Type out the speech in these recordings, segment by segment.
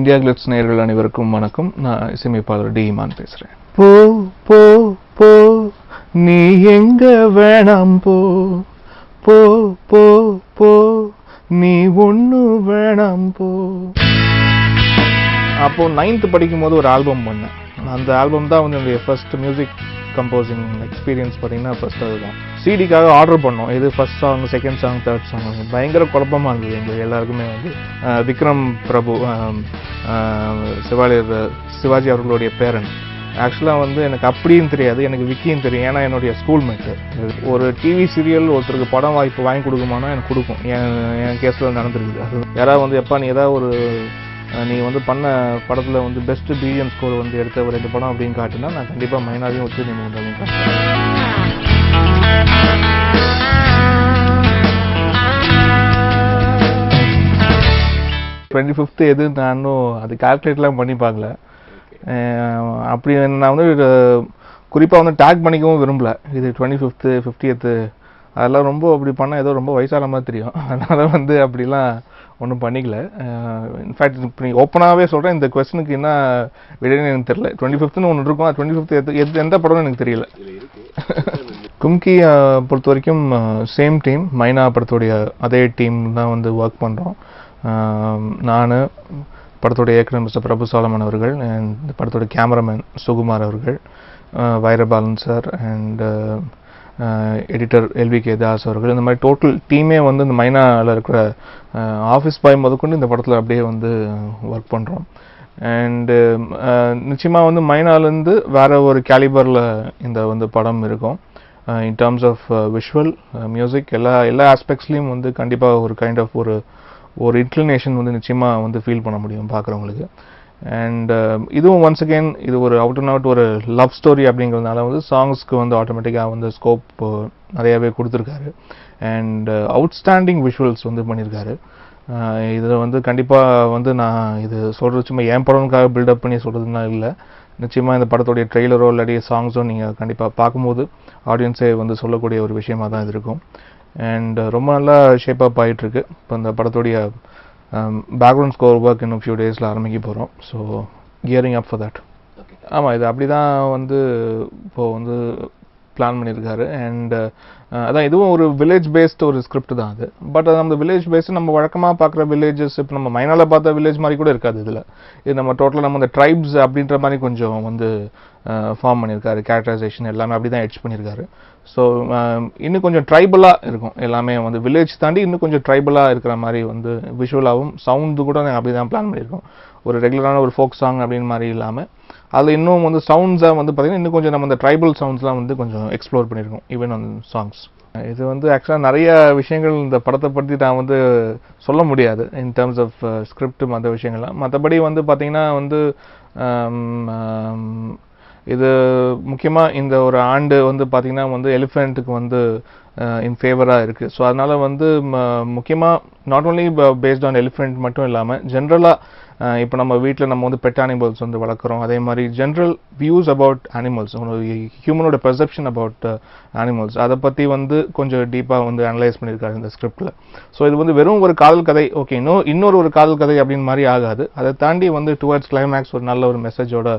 India glitz நேயர்கள் அனைவருக்கும் வணக்கம். நான் இசையமைப்பாளர் டி இமான் பேசுறேன். போ போ போ நீ எங்க வேணாம் போ போ போ போ நீ ஒண்ணு வேணாம் போ. அப்போ 9th படிக்கும் போது ஒரு ஆல்பம் பண்ணேன். அந்த ஆல்பம் தான் வந்து என்னுடைய ஃபர்ஸ்ட் மியூசிக் கம்போசிங் எக்ஸ்பீரியன்ஸ் பார்த்தீங்கன்னா ஃபர்ஸ்ட் அதுதான். சிடிக்காக ஆர்டர் பண்ணோம். இது first song, second song, third song பயங்கர குழப்பமாக இருந்தது எங்களுக்கு எல்லாருக்குமே. வந்து விக்ரம் பிரபு சிவாஜி அவர்களுடைய பேரன். ஆக்சுவலாக வந்து எனக்கு அப்படின்னு தெரியாது, எனக்கு விக்கின்னு தெரியும். ஏன்னா என்னுடைய ஸ்கூல்மேட்டு. ஒரு டிவி சீரியல் ஒருத்தருக்கு படம் வாய்ப்பு வாங்கி கொடுக்குமானா எனக்கு கொடுக்கும். என் கேஸில் நடந்துருக்குது. அது யாராவது வந்து எப்போ நீ வந்து பண்ண படத்தில் வந்து பெஸ்ட் பிஜிஎம் ஸ்கோர் வந்து எடுத்த ஒரு 2 படம் அப்படின்னு காட்டுனா நான் கண்டிப்பாக மைனாவையும் வச்சு நீ அப்படின்னு காட்டுறேன். 25th எது நானும் அது கால்குலேட்லாம் பண்ணி பார்க்கல. அப்படி நான் வந்து குறிப்பாக வந்து டேக் பண்ணிக்கவும் விரும்பல. இது 25th 50th அதெல்லாம் ரொம்ப அப்படி பண்ணால் ஏதோ ரொம்ப வயசான மாதிரி தெரியும். அதனால் வந்து அப்படிலாம் ஒன்றும் பண்ணிக்கல. இன்ஃபேக்ட் இப்போ நீ ஓப்பனாகவே சொல்கிறேன், இந்த கொஸ்டினுக்கு என்ன விடைன்னு எனக்கு தெரியல. 25th ஒன்று இருக்கும், 25th எந்த படம்னு எனக்கு தெரியல. கும்கி பொறுத்த வரைக்கும் சேம் டீம், மைனா படத்துடைய அதே டீம் தான் வந்து ஒர்க் பண்ணுறோம். நான், படத்துடைய இயக்குனர் மிஸ்டர் பிரபு சாலமன் அவர்கள், இந்த படத்தோட கேமராமேன் சுகுமார் அவர்கள், வைரபாலன் சார் அண்ட் எடிட்டர் எல்விகே தாஸ் அவர்கள். இந்த மாதிரி டோட்டல் டீமே வந்து இந்த மைனாவில் இருக்கிற ஆஃபீஸ் பாய் முதற்கொண்டு இந்த படத்தில் அப்படியே வந்து ஒர்க் பண்ணுறோம். அண்டு நிச்சயமாக வந்து மைனாலேருந்து வேற ஒரு கேலிபரில் இந்த வந்து படம் இருக்கும். In terms of visual, music, எல்லா ஆஸ்பெக்ட்ஸ்லேயும் வந்து கண்டிப்பாக ஒரு கைண்ட் ஆஃப் ஒரு இன்க்ளினேஷன் வந்து நிச்சயமாக வந்து ஃபீல் பண்ண முடியும் பார்க்குறவங்களுக்கு. அண்ட் இதுவும் ஒன்ஸ் அகெயின் இது ஒரு அவுட் அண்ட் அவுட் ஒரு லவ் ஸ்டோரி அப்படிங்கிறதுனால வந்து சாங்ஸ்க்கு வந்து ஆட்டோமேட்டிக்காக வந்து ஸ்கோப் நிறையாவே கொடுத்துருக்காரு. அண்ட் அவுட்ஸ்டாண்டிங் விஷுவல்ஸ் வந்து பண்ணியிருக்காரு. இதில் வந்து கண்டிப்பாக வந்து நான் இது சொல்கிறது சும்மா என் படம்காக பில்டப் பண்ணி சொல்கிறதுனா இல்லை. நிச்சயமாக இந்த படத்துடைய ட்ரெய்லரோ இல்லாட்டி சாங்ஸோ நீங்கள் கண்டிப்பாக பார்க்கும்போது ஆடியன்ஸே வந்து சொல்லக்கூடிய ஒரு விஷயமாக தான் இது இருக்கும். அண்ட் ரொம்ப நல்லா ஷேப் அப் ஆகிட்டுருக்கு. இப்போ இந்த படத்துடைய பேக்ரவுண்ட் ஸ்கோர் ஒர்க் இன்னும் ஃபியூ டேஸில் ஆரம்பிக்க போகிறோம். So gearing up for that. ஆமாம், இது அப்படி தான் வந்து இப்போது வந்து பிளான் பண்ணியிருக்காரு. அண்ட் அதான் இதுவும் ஒரு வில்லேஜ் பேஸ்டு ஒரு ஸ்கிரிப்ட் தான் அது. பட் அந்த வில்லேஜ் பேஸ்டு நம்ம வழக்கமாக பார்க்குற வில்லேஜஸ் இப்போ நம்ம மைனால பார்த்த வில்லேஜ் மாதிரி கூட இருக்காது. இதில் இது நம்ம டோட்டலாக நம்ம இந்த ட்ரைப்ஸ் அப்படின்ற மாதிரி கொஞ்சம் வந்து ஃபார்ம் பண்ணியிருக்காரு. கேரக்டரைசேஷன் எல்லாமே அப்படி தான் எட்ஜ் பண்ணியிருக்காரு. ஸோ இன்னும் கொஞ்சம் ட்ரைபலாக இருக்கும் எல்லாமே. வந்து வில்லேஜ் தாண்டி இன்னும் கொஞ்சம் ட்ரைபலாக இருக்கிற மாதிரி வந்து விஷுவலாகவும் சவுண்டு கூட நாங்கள் அப்படி தான் பிளான் பண்ணியிருக்கோம். ஒரு ரெகுலரான ஒரு ஃபோக் சாங் அப்படின்னு மாதிரி இல்லாமல் அதில் இன்னும் வந்து சவுண்ட்ஸாக வந்து பார்த்திங்கன்னா இன்னும் கொஞ்சம் நம்ம இந்த ட்ரைபல் சவுண்ட்ஸ்லாம் வந்து கொஞ்சம் எக்ஸ்ப்ளோர் பண்ணியிருக்கோம் ஈவன் ஆன் சாங்ஸ். இது வந்து ஆக்சுவலாக நிறைய விஷயங்கள் இந்த படத்தை பற்றி நான் வந்து சொல்ல முடியாது இன் டர்ம்ஸ் ஆஃப் ஸ்கிரிப்ட் மற்ற விஷயங்கள்லாம். மற்றபடி வந்து பார்த்திங்கன்னா வந்து இது முக்கியமாக இந்த ஒரு ஆண்டு வந்து பார்த்திங்கன்னா வந்து எலிஃபெண்ட்டுக்கு வந்து இன் ஃபேவராக இருக்குது. ஸோ அதனால் வந்து முக்கியமாக not only based on elephant மட்டும் இல்லாமல் ஜென்ரலாக இப்போ நம்ம வீட்டில் நம்ம வந்து பெட் அனிமல்ஸ் வந்து வளர்க்குறோம். அதே மாதிரி ஜென்ரல் வியூஸ் அபவுட் அனிமல்ஸ், ஹியூமனோட பெர்செப்ஷன் அபவுட் அனிமல்ஸ், அதை பற்றி வந்து கொஞ்சம் டீப்பாக வந்து அனலைஸ் பண்ணியிருக்காரு இந்த ஸ்கிரிப்டில். ஸோ இது வந்து வெறும் ஒரு காதல் கதை, ஓகே இன்னொரு ஒரு காதல் கதை அப்படின்னு மாதிரி ஆகாது. அதை தாண்டி வந்து டுவர்ட்ஸ் கிளைமேக்ஸ் ஒரு நல்ல ஒரு மெசேஜோட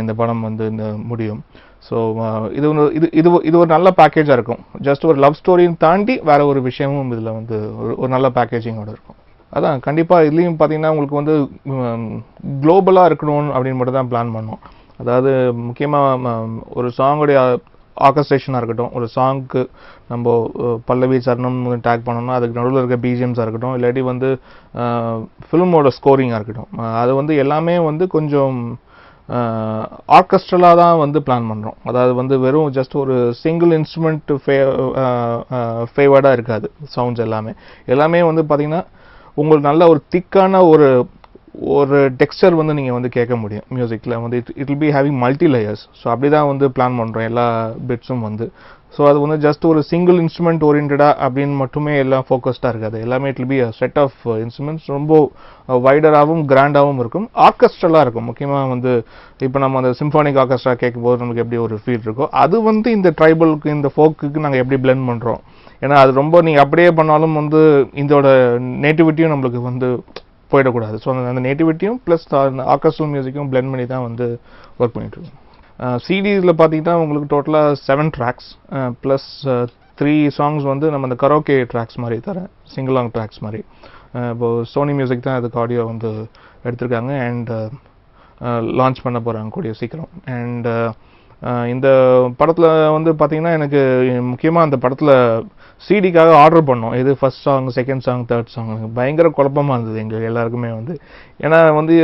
இந்த படம் வந்து முடியும். ஸோ இது ஒரு நல்ல பேக்கேஜாக இருக்கும். ஜஸ்ட் ஒரு லவ் ஸ்டோரியும் தாண்டி வேற ஒரு விஷயமும் இதில் வந்து ஒரு நல்ல பேக்கேஜிங்கோட இருக்கும். அதான் கண்டிப்பாக இதுலேயும் பார்த்தீங்கன்னா உங்களுக்கு வந்து குளோபலாக இருக்கணும் அப்படின்னு மட்டும் தான் பிளான் பண்ணோம். அதாவது முக்கியமாக ஒரு சாங்குடைய ஆர்கஸ்ட்ரேஷனாக இருக்கட்டும், ஒரு சாங்க்கு நம்ம பல்லவி சரணம் டேக் பண்ணோம்னா அதுக்கு நடுவில் இருக்க பிஜிஎம்ஸாக இருக்கட்டும், இல்லாட்டி வந்து ஃபிலிமோட ஸ்கோரிங்காக இருக்கட்டும், அது வந்து எல்லாமே வந்து கொஞ்சம் ஆர்கெஸ்ட்ரலாக தான் வந்து பிளான் பண்ணுறோம். அதாவது வந்து வெறும் ஜஸ்ட் ஒரு சிங்கிள் இன்ஸ்ட்ருமெண்ட் ஃபேவர்டாக இருக்காது. சவுண்ட்ஸ் எல்லாமே வந்து பார்த்திங்கன்னா உங்களுக்கு நல்ல ஒரு திக்கான ஒரு டெக்ஸ்டர் வந்து நீங்கள் வந்து கேட்க முடியும் மியூசிக்கில். வந்து it will be having multi layers. So அப்படி தான் வந்து பிளான் பண்ணுறோம் எல்லா பிட்ஸும் வந்து. ஸோ அது வந்து ஜஸ்ட் ஒரு சிங்கிள் இன்ஸ்ட்ருமெண்ட் ஓரியன்டாக அப்படின்னு மட்டுமே எல்லாம் ஃபோக்கஸ்டாக இருக்காது. எல்லாமே it will be a set of instruments. ரொம்ப வைடராகவும் கிராண்டாகவும் இருக்கும், ஆர்கெஸ்ட்ரலாக இருக்கும். முக்கியமாக வந்து இப்போ நம்ம அந்த சிம்ஃபானிக் ஆர்கெஸ்ட்ரா கேட்கும்போது நமக்கு எப்படி ஒரு ஃபீல் இருக்கோ அது வந்து இந்த ட்ரைபலுக்கு இந்த ஃபோக்குக்கு நாங்கள் எப்படி பிளெண்ட் பண்ணுறோம். ஏன்னா அது ரொம்ப நீங்கள் அப்படியே பண்ணாலும் வந்து இதோட நேட்டிவிட்டியும் நம்மளுக்கு வந்து போயிடக்கூடாது. ஸோ அந்த நேட்டிவிட்டியும் ப்ளஸ் ஆர்கெஸ்ட்ரல் மியூசிக்கும் பிளெண்ட் பண்ணி தான் வந்து ஒர்க் பண்ணிட்டு இருக்கோம். சிடிஸில் பார்த்தீங்கன்னா உங்களுக்கு டோட்டலாக 7 ட்ராக்ஸ் ப்ளஸ் 3 சாங்ஸ் வந்து நம்ம அந்த கரோக்கே ட்ராக்ஸ் மாதிரி தரேன், சிங்கிள் லாங் ட்ராக்ஸ் மாதிரி. இப்போது சோனி மியூசிக் தான் அதுக்கு ஆடியோ வந்து எடுத்திருக்காங்க அண்ட் லான்ச் பண்ண போகிறாங்க கூடிய சீக்கிரம். அண்ட் இந்த படத்தில் வந்து பார்த்தீங்கன்னா எனக்கு முக்கியமாக அந்த படத்தில் சிடிக்காக ஆர்டர் பண்ணோம். இது first song, second song, third song பயங்கர குழப்பமாக இருந்தது எங்களுக்கு எல்லாருக்குமே வந்து. ஏன்னா வந்து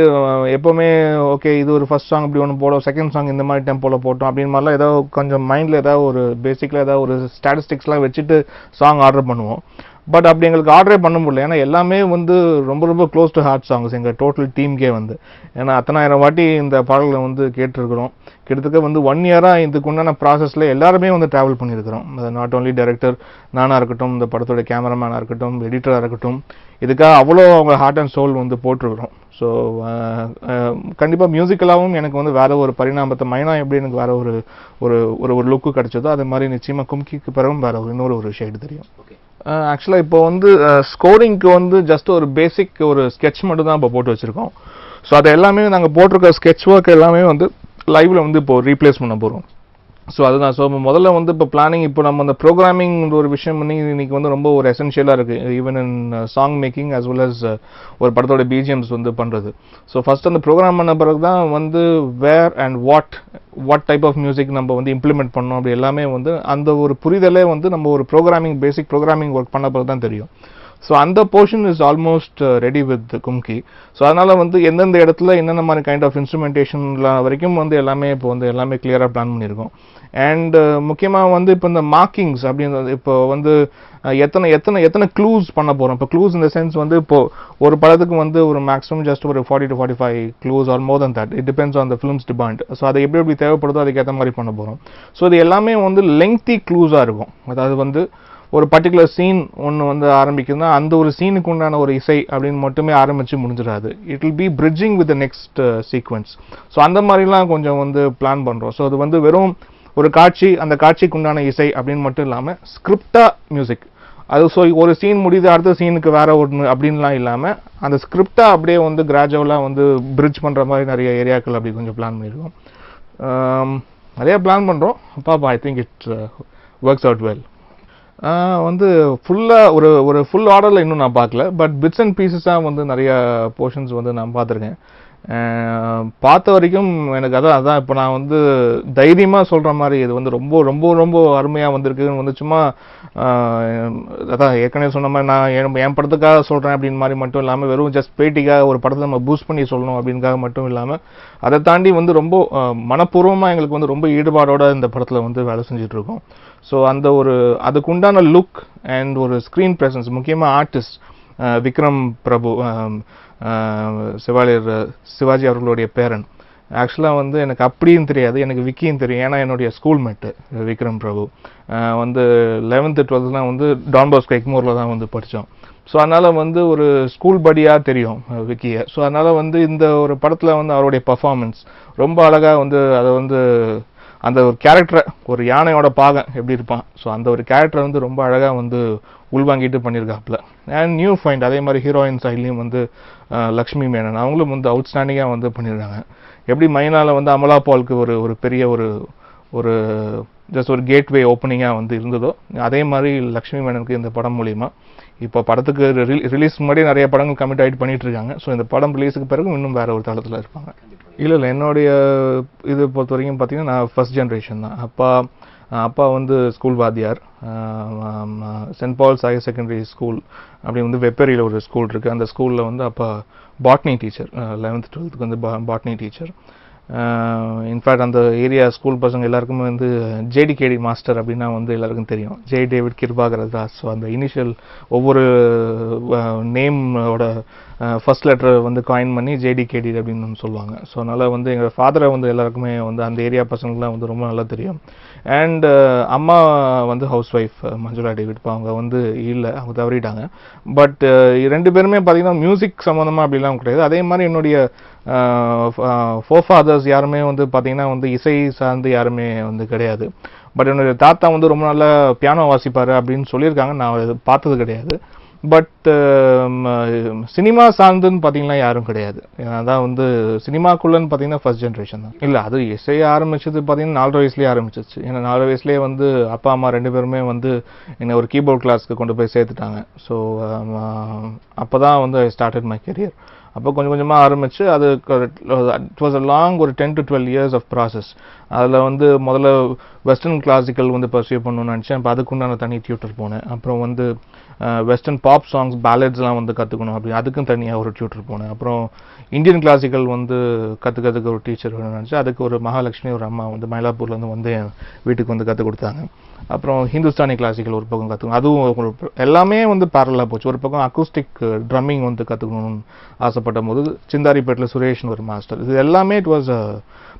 எப்போவுமே ஓகே இது ஒரு ஃபர்ஸ்ட் சாங் இப்படி ஒன்று போடும், செகண்ட் சாங் இந்த மாதிரி டெம்போவில் போட்டோம் அப்படின்னு மாதிரிலாம் ஏதோ கொஞ்சம் மைண்டில் ஏதாவது ஒரு பேசிக்கில் ஏதாவது ஒரு ஸ்டாட்டிஸ்டிக்ஸ்லாம் வச்சுட்டு சாங் ஆர்டர் பண்ணுவோம். பட் அப்படி எங்களுக்கு ஆர்டரே பண்ண முடியல. ஏன்னா எல்லாமே வந்து ரொம்ப ரொம்ப க்ளோஸ் டு ஹார்ட் சாங்ஸ் எங்கள் டோட்டல் டீம்கே வந்து. ஏன்னா 10,000 வாட்டி இந்த பாடல்களை வந்து கேட்டிருக்கிறோம். கிட்டத்தட்ட வந்து 1 இயராக இதுக்குண்டான ப்ராசஸில் எல்லாருமே வந்து ட்ராவல் பண்ணியிருக்கிறோம். அது நாட் ஓன்லி டைரக்டர் நானாக இருக்கட்டும், இந்த படத்தோட கேமராமேனாக இருக்கட்டும், எடிட்டராக இருக்கட்டும், இதுக்காக அவ்வளோ அவங்க ஹார்ட் அண்ட் சோல் வந்து போட்டிருக்கிறோம். ஸோ கண்டிப்பாக மியூசிக்கலாகவும் எனக்கு வந்து வேற ஒரு பரிணாமத்தை மைனா எப்படி எனக்கு வேற ஒரு ஒரு ஒரு லுக்கு கிடைச்சதோ அது மாதிரி நிச்சயமாக கும்கிக்கு பிறகும் வேற இன்னொரு ஒரு ஷேடு தெரியும். ஆக்சுவலாக இப்போ வந்து ஸ்கோரிங்க்கு வந்து ஜஸ்ட் ஒரு பேசிக் ஒரு ஸ்கெட்ச் மட்டும் தான் இப்போ போட்டு வச்சுருக்கோம். ஸோ அது எல்லாமே நாங்கள் போட்டிருக்க ஸ்கெட்ச் ஒர்க் எல்லாமே வந்து லைவில் வந்து இப்போ ரீப்ளேஸ் பண்ண போகிறோம். ஸோ அதுதான். ஸோ முதல்ல வந்து இப்போ பிளானிங், இப்போ நம்ம அந்த ப்ரோக்ராமிங் ஒரு விஷயம் பண்ணி இன்னைக்கு வந்து ரொம்ப ஒரு எசென்ஷியலாக இருக்குது even in song making as well as ஒரு படத்தோட பிஜிஎம்ஸ் வந்து பண்ணுறது. ஸோ ஃபர்ஸ்ட் அந்த ப்ரோக்ராம் பண்ண பிறகு தான் வந்து where and what type of music நம்ம வந்து இம்ப்ளிமெண்ட் பண்ணோம் அப்படி எல்லாமே வந்து அந்த ஒரு புரிதலே வந்து நம்ம ஒரு பேசிக் ப்ரோக்ராமிங் ஒர்க் பண்ண பிறகு தான் தெரியும். ஸோ அந்த portion is almost ready with Kumki. So அதனால் வந்து எந்தெந்த இடத்துல என்னென்ன மாதிரி கைண்ட் ஆஃப் இன்ஸ்ட்ருமெண்டேஷன்லாம் வரைக்கும் வந்து எல்லாமே இப்போ வந்து எல்லாமே கிளியராக பிளான் பண்ணியிருக்கோம். அண்ட் முக்கியமாக வந்து இப்போ இந்த மார்க்கிங்ஸ் அப்படின்றது இப்போ வந்து எத்தனை க்ளூஸ் பண்ண போகிறோம். இப்போ க்ளூஸ் இந்த சென்ஸ் வந்து இப்போ ஒரு படத்துக்கு வந்து ஒரு மேக்ஸிமம் ஜஸ்ட் ஒரு 40 to 45 clues or more than that. It depends on the film's demand. So அது எப்படி தேவைப்படுதோ அதுக்கேற்ற மாதிரி பண்ண போகிறோம். ஸோ இது எல்லாமே வந்து லெங்க்தி க்ளூஸாக இருக்கும். அதாவது வந்து ஒரு பர்டிகுலர் சீன் ஒன்று வந்து ஆரம்பிக்குதுன்னா அந்த ஒரு சீனுக்கு உண்டான ஒரு இசை அப்படின்னு மட்டுமே ஆரம்பித்து முடிஞ்சிடாது. It will be bridging with the next sequence. So அந்த மாதிரிலாம் கொஞ்சம் வந்து பிளான் பண்ணுறோம். ஸோ அது வந்து வெறும் ஒரு காட்சி, அந்த காட்சிக்கு உண்டான இசை அப்படின்னு மட்டும் இல்லாமல் ஸ்கிரிப்டா மியூசிக் அது. ஸோ ஒரு சீன் முடியுது அடுத்த சீனுக்கு வேற ஒன்று அப்படின்லாம் இல்லாமல் அந்த ஸ்கிரிப்டா அப்படியே வந்து கிராஜுவலாக வந்து பிரிட்ஜ் பண்ணுற மாதிரி நிறைய ஏரியாக்கள் அப்படி கொஞ்சம் பிளான் பண்ணியிருக்கோம். நிறைய பிளான் பண்ணுறோம். I think it works out well. வந்து ஃபுல்லாக ஒரு ஃபுல் ஆர்டரில் இன்னும் நான் பார்க்கல. பட் பிட்ஸ் அண்ட் பீசஸாக வந்து நிறைய போர்ஷன்ஸ் வந்து நான் பார்த்துருக்கேன். பார்த்த வரைக்கும் எனக்கு அதான் இப்போ நான் வந்து தைரியமாக சொல்கிற மாதிரி இது வந்து ரொம்ப ரொம்ப ரொம்ப அருமையாக வந்திருக்குன்னு வந்து சும்மா அதான் ஏற்கனவே சொன்ன மாதிரி நான் என் படத்துக்காக சொல்கிறேன் அப்படின்னு மாதிரி மட்டும் இல்லாமல் வெறும் ஜஸ்ட் பேட்டிக்காக ஒரு படத்தை நம்ம பூஸ்ட் பண்ணி சொல்லணும் அப்படின்காக மட்டும் இல்லாமல் அதை தாண்டி வந்து ரொம்ப மனப்பூர்வமாக எங்களுக்கு வந்து ரொம்ப ஈடுபாடோட இந்த படத்தில் வந்து வேலை செஞ்சிட்ருக்கோம். ஸோ அந்த ஒரு அதுக்குண்டான லுக் அண்ட் ஒரு ஸ்க்ரீன் ப்ரெசன்ஸ், முக்கியமாக ஆர்டிஸ்ட் விக்ரம் பிரபு, சிவாஜி அவர்களுடைய பேரன். ஆக்சுவலாக வந்து எனக்கு அப்படியும் தெரியாது, எனக்கு விக்கியும் தெரியும். ஏன்னா என்னுடைய ஸ்கூல்மேட்டு விக்ரம் பிரபு வந்து 11th 12th வந்து டான் பாஸ்கோ எக்மோரில் தான் வந்து படித்தோம். ஸோ அதனால் வந்து ஒரு ஸ்கூல் படியாக தெரியும் விக்கியை. ஸோ அதனால் வந்து இந்த ஒரு படத்தில் வந்து அவருடைய பர்ஃபார்மன்ஸ் ரொம்ப அழகாக வந்து அதை வந்து அந்த ஒரு கேரக்டரை, ஒரு யானையோட பாகம் எப்படி இருப்பான், ஸோ அந்த ஒரு கேரக்டரை வந்து ரொம்ப அழகாக வந்து உள்வாங்கிட்டு பண்ணியிருக்காப்புல. அண்ட் நியூ ஃபைண்ட் அதே மாதிரி ஹீரோயின் சைட்லேயும் வந்து லக்ஷ்மி மேனன் அவங்களும் வந்து அவுட்ஸ்டாண்டிங்காக வந்து பண்ணியிருக்காங்க. எப்படி மைனால வந்து அமலா பாலுக்கு ஒரு பெரிய ஒரு ஜஸ்ட் ஒரு கேட்வே ஓப்பனிங்காக வந்து இருந்ததோ அதே மாதிரி லக்ஷ்மி மேனனுக்கு இந்த படம் மூலிமா இப்போ படத்துக்கு ரிலீஸ் முன்னாடி நிறைய படங்கள் கமிட் ஆகிட்டு பண்ணிட்டு இருக்காங்க. ஸோ இந்த படம் ரிலீஸுக்கு பிறகு இன்னும் வேற ஒரு தளத்தில் இருப்பாங்க. இல்லை என்னுடைய இது பொறுத்த வரைக்கும் பார்த்தீங்கன்னா நான் ஃபர்ஸ்ட் ஜென்ரேஷன் தான். அப்பா வந்து ஸ்கூல் வாத்தியார், Saint Paul's Higher Secondary School அப்படி வந்து வெப்பேரியில் ஒரு ஸ்கூல் இருக்குது. அந்த ஸ்கூலில் வந்து அப்பா பாட்னி டீச்சர், 11th 12th வந்து பாட்னி டீச்சர். இன்ஃபேக்ட் அந்த ஏரியா ஸ்கூல் பசங்க எல்லாருக்குமே வந்து ஜேடிகேடி மாஸ்டர் அப்படின்னா வந்து எல்லாருக்கும் தெரியும், J David Kirubakar Das. So அந்த இனிஷியல் ஒவ்வொரு நேமோட ஃபர்ஸ்ட் லெட்டர் வந்து காயின் பண்ணி ஜேடிகேடி அப்படின்னு சொல்லுவாங்க. ஸோ அதனால் வந்து எங்கள் ஃபாதரை வந்து எல்லாருக்குமே வந்து அந்த ஏரியா பசங்களுக்குலாம் வந்து ரொம்ப நல்லா தெரியும். அண்ட் அம்மா வந்து ஹவுஸ் ஒய்ஃப் மஞ்சுளா டேவிட். இப்போ அவங்க வந்து இல்லை, அவங்க தவறிட்டாங்க. பட் 2 பேருமே பார்த்தீங்கன்னா மியூசிக் சம்மந்தமாக அப்படிலாம் கிடையாது. அதே மாதிரி என்னுடைய ஃபோர் ஃபாதர்ஸ் யாருமே வந்து பார்த்தீங்கன்னா வந்து இசை சார்ந்து யாருமே வந்து கிடையாது. பட் என்னுடைய தாத்தா வந்து ரொம்ப நல்லா பியானோ வாசிப்பார் அப்படின்னு சொல்லியிருக்காங்க. நான் அது பார்த்தது கிடையாது. பட் சினிமா சார்ந்துன்னு பார்த்தீங்கன்னா யாரும் கிடையாது. அதான் வந்து சினிமாக்குள்ளன்னு பார்த்தீங்கன்னா ஃபர்ஸ்ட் ஜென்ரேஷன் தான். இல்லை, அது இசை ஆரம்பிச்சது பார்த்தீங்கன்னா 4 வயசுலேயே ஆரம்பிச்சிச்சு. ஏன்னா 4 வயசுலேயே வந்து அப்பா அம்மா 2 பேருமே வந்து என்னை ஒரு கீபோர்ட் கிளாஸ்க்கு கொண்டு போய் சேர்த்துட்டாங்க. ஸோ அப்போ தான் வந்து ஐ ஸ்டார்டட் மை கெரியர். அப்போ கொஞ்சம் கொஞ்சமாக ஆரம்பிச்சு அது இட் வாஸ் அ லாங் ஒரு 10 to 12 years ஆஃப் ப்ராசஸ். அதில் வந்து முதல்ல வெஸ்டர்ன் கிளாசிக்கல் வந்து பர்சியூ பண்ணணும்னு நினச்சேன். இப்போ அதுக்குண்டான தனி டியூட்டர் போனேன். அப்புறம் வந்து வெஸ்டர்ன் பாப் சாங்ஸ் பேலட்ஸ்லாம் வந்து கற்றுக்கணும் அப்படி அதுக்கும் தனியாக ஒரு டியூட்டர் போனேன். அப்புறம் இந்தியன் கிளாசிக்கல் வந்து கற்றுக்கிறதுக்கு ஒரு டீச்சர் வேணும்னு நினச்சேன். அதுக்கு ஒரு மகாலட்சுமி ஒரு அம்மா வந்து மயிலாப்பூர்லேருந்து வந்து என் வீட்டுக்கு வந்து கற்றுக் கொடுத்தாங்க. அப்புறம் ஹிந்துஸ்தானி கிளாசிக்கல் ஒரு பக்கம் கற்றுக்கணும். அதுவும் எல்லாமே வந்து பேரலாக போச்சு. ஒரு பக்கம் அக்கூஸ்டிக் ட்ரம்மிங் வந்து கற்றுக்கணும்னு ஆசைப்பட்ட போது சிந்தாரிப்பேட்டில் சுரேஷ்னு ஒரு மாஸ்டர். இது எல்லாமே it was a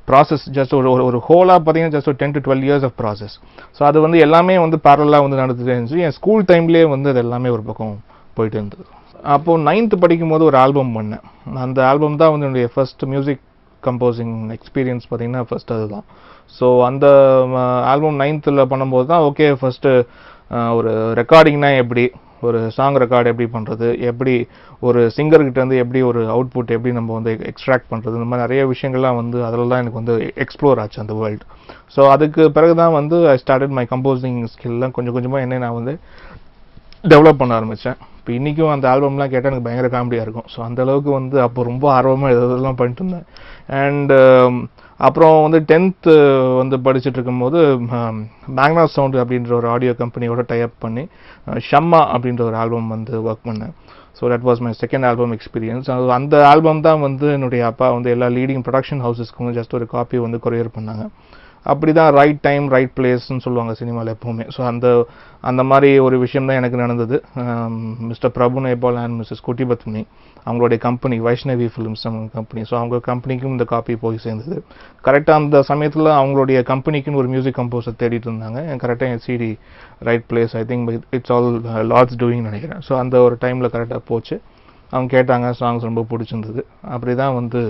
process. Just ஒரு ஹோலாக பார்த்தீங்கன்னா ஜஸ்ட் ஒரு 10 to 12 years of process. So அது வந்து எல்லாமே வந்து பேரலாக வந்து நடந்துட்டு இருந்துச்சு. என் ஸ்கூல் டைம்லேயே வந்து அது எல்லாமே ஒரு பக்கம் போயிட்டு இருந்தது. அப்போது 9th படிக்கும் போது ஒரு ஆல்பம் பண்ணேன். அந்த ஆல்பம் தான் வந்து என்னுடைய ஃபர்ஸ்ட் மியூசிக் கம்போசிங் எக்ஸ்பீரியன்ஸ் பார்த்தீங்கன்னா ஃபர்ஸ்ட் அதுதான். ஸோ அந்த ஆல்பம் 9th பண்ணும்போது தான் ஓகே ஃபர்ஸ்ட்டு ஒரு ரெக்கார்டிங்னா எப்படி, ஒரு சாங் ரெக்கார்டு எப்படி பண்ணுறது, எப்படி ஒரு சிங்கர்கிட்டேருந்து எப்படி ஒரு அவுட்புட் எப்படி நம்ம வந்து எக்ஸ்ட்ராக்ட் பண்ணுறது, இந்த மாதிரி நிறைய விஷயங்கள்லாம் வந்து அதில் தான் எனக்கு வந்து எக்ஸ்ப்ளோர் ஆச்சு அந்த வேர்ல்டு. ஸோ அதுக்கு பிறகு தான் வந்து ஐ ஸ்டார்டட் மை கம்போசிங் ஸ்கில்லாம் கொஞ்சம் கொஞ்சமாக என்ன நான் வந்து டெவலப் பண்ண ஆரம்பித்தேன். இப்போ இன்றைக்கும் அந்த ஆல்பம்லாம் கேட்டால் எனக்கு பயங்கர காமெடியாக இருக்கும். ஸோ அந்தளவுக்கு வந்து அப்போ ரொம்ப ஆர்வமாக இதெல்லாம் பண்ணிட்டு இருந்தேன். அண்ட் அப்புறம் வந்து 10th வந்து படிச்சுட்டு இருக்கும்போது மேக்னா சவுண்ட் அப்படின்ற ஒரு ஆடியோ கம்பெனியோட டைப் பண்ணி ஷம்மா அப்படின்ற ஒரு ஆல்பம் வந்து ஒர்க் பண்ணேன். So that was my second album experience. அந்த ஆல்பம் தான் வந்து என்னுடைய அப்பா வந்து எல்லா லீடிங் ப்ரொடக்ஷன் ஹவுசஸ்க்கு வந்து ஜஸ்ட் ஒரு காப்பி வந்து கொரியர் பண்ணாங்க. அப்படி தான் ரைட் டைம் ரைட் பிளேஸ்ன்னு சொல்லுவாங்க சினிமாவில் எப்போவுமே. ஸோ அந்த மாதிரி ஒரு விஷயம் தான் எனக்கு நடந்தது. Mr Prabhu Nepal and Mrs Kutty Padmini அவங்களுடைய company Vaishnavi films company. So அவங்க கம்பெனிக்கும் இந்த காப்பி போய் சேர்ந்தது. கரெக்டாக அந்த சமயத்தில் அவங்களுடைய கம்பெனிக்குன்னு ஒரு மியூசிக் கம்போசர் தேடிட்டு இருந்தாங்க. கரெக்டாக என் சிடி right place I think it's all Lord's doing நினைக்கிறேன். ஸோ அந்த ஒரு டைமில் கரெக்டாக போச்சு. அவங்க கேட்டாங்க, சாங்ஸ் ரொம்ப பிடிச்சிருந்தது. அப்படி தான் வந்து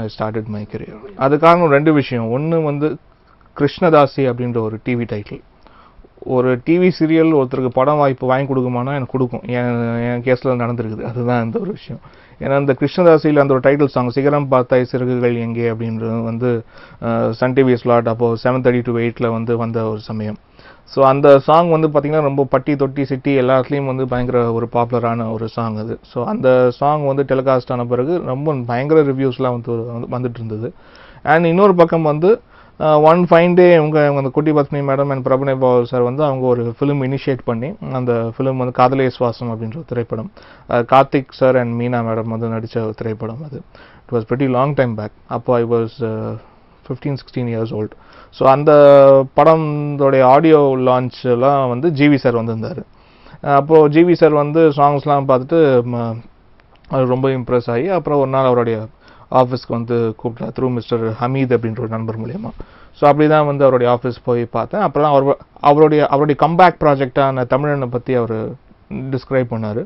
I started my career. அது காரணம் 2 விஷயம். ஒன்று வந்து கிருஷ்ணதாசி அப்படின்ற ஒரு டிவி டைட்டில். ஒரு டிவி சீரியல் ஒருத்தருக்கு படம் வாய்ப்பு வாங்கி கொடுக்குமானா எனக்கு கொடுக்கும். என் கேஸில் நடந்திருக்குது. அதுதான் இந்த ஒரு விஷயம். ஏன்னா இந்த கிருஷ்ணதாசியில் அந்த ஒரு டைட்டில் சாங் சிகரம் பார்த்தாய் சிறகுகள் எங்கே அப்படின்றது வந்து சன் டிவி ஸ்லாட் அப்போது 7:30 to 8 வந்து வந்த ஒரு சமயம். ஸோ அந்த சாங் வந்து பார்த்திங்கன்னா ரொம்ப பட்டி தொட்டி சிட்டி எல்லாத்துலேயும் வந்து பயங்கர ஒரு பாப்புலரான ஒரு சாங் அது. ஸோ அந்த சாங் வந்து டெலிகாஸ்ட் ஆன பிறகு ரொம்ப பயங்கர ரிவ்யூஸ்லாம் வந்துட்டு இருந்தது. அண்ட் இன்னொரு பக்கம் வந்து ஒன் ஃபைன் டே அந்த குட்டி Padmini madam and Prabhu Nepal sir வந்து அவங்க ஒரு ஃபிலிம் இனிஷியேட் பண்ணி அந்த ஃபிலிம் வந்து காதலே சுவாசம் அப்படின்ற ஒரு திரைப்படம், Karthik sir and Meena madam வந்து நடித்த ஒரு திரைப்படம் அது. It was pretty long time back. அப்போ I was 15-16 years old. So அந்த படத்தோடைய ஆடியோ லான்ச்லாம் வந்து ஜிவி சார் வந்திருந்தார். அப்போது ஜிவி சார் வந்து சாங்ஸ்லாம் பார்த்துட்டு அது ரொம்ப இம்ப்ரெஸ் ஆகி அப்புறம் ஒரு நாள் அவருடைய ஆஃபீஸ்க்கு வந்து கூப்பிட்டா த்ரூ மிஸ்டர் ஹமீத் அப்படின்ற ஒரு நண்பர் மூலியமாக. ஸோ அப்படி தான் வந்து அவருடைய ஆஃபீஸ் போய் பார்த்தேன். அப்புறம் அவருடைய கம்பேக் ப்ராஜெக்டான தமிழனை பற்றி அவர் டிஸ்கிரைப் பண்ணார்.